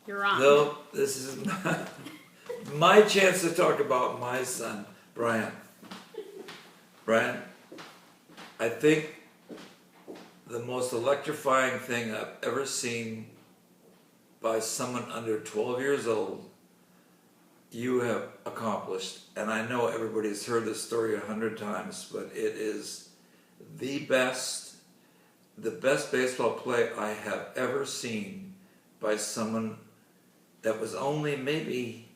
You're on. No, this is my chance to talk about my son, Brian. Brian, I think the most electrifying thing I've ever seen by someone under 12 years old, you have accomplished. And I know everybody's heard this story 100 times, but it is the best baseball play I have ever seen by someone that was only maybe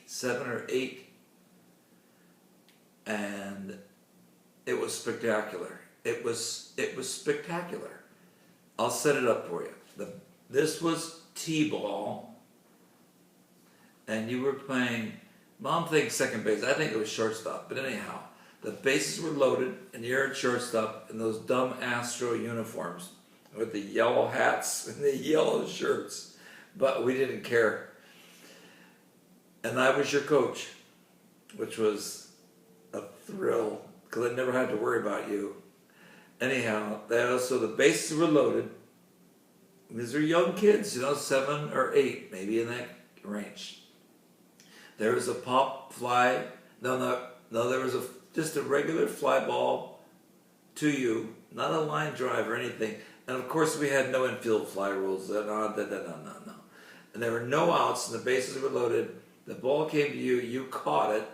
7 or 8, and it was spectacular. It was spectacular. I'll set it up for you. This was T-ball, and you were playing, Mom thinks second base, I think it was shortstop, but anyhow, the bases were loaded, and you're at shortstop in those dumb Astro uniforms with the yellow hats and the yellow shirts, but we didn't care. And I was your coach, which was a thrill, because I never had to worry about you. Anyhow, so the bases were loaded. These are young kids, 7 or 8, maybe in that range. There was a pop fly. No, there was just a regular fly ball to you, not a line drive or anything. And of course, we had no infield fly rules. No. And there were no outs, and the bases were loaded. The ball came to you. You caught it.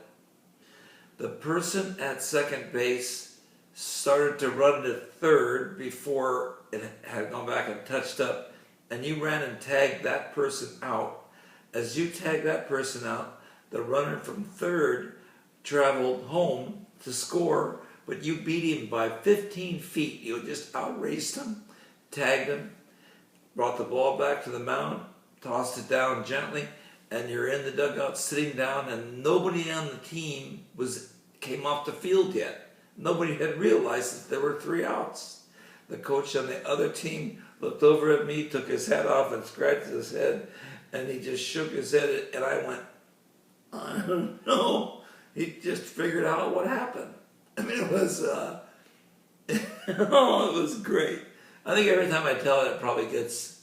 The person at second base started to run to third before it had gone back and touched up, and you ran and tagged that person out. As you tagged that person out, the runner from third traveled home to score, but you beat him by 15 feet. You just outraced him, tagged him, brought the ball back to the mound, tossed it down gently, and you're in the dugout sitting down, and nobody on the team came off the field yet. Nobody had realized that there were 3 outs. The coach on the other team looked over at me, took his hat off and scratched his head, and he just shook his head, and I went, I don't know. He just figured out what happened. I mean, it was, it was great. I think every time I tell it, it probably gets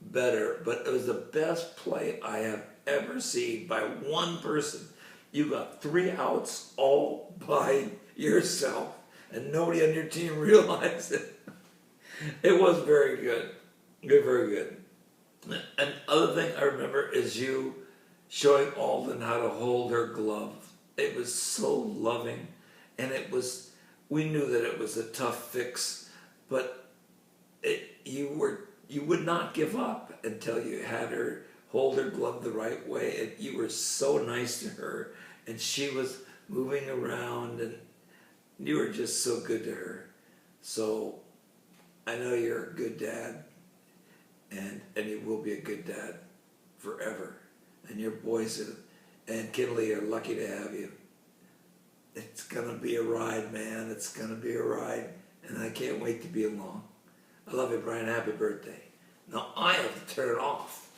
better, but it was the best play I have ever seen by one person. You got 3 outs all by yourself, and nobody on your team realized it. It was very good. Very good. And other thing I remember is you showing Alden how to hold her glove. It was so loving, and we knew that it was a tough fix, but you would not give up until you had her hold her glove the right way, and you were so nice to her, and she was moving around, and you were just so good to her. So I know you're a good dad, and you will be a good dad forever. And your boys and Kinley are lucky to have you. It's going to be a ride, man. It's going to be a ride, and I can't wait to be along. I love you, Brian. Happy birthday. Now I have to turn it off.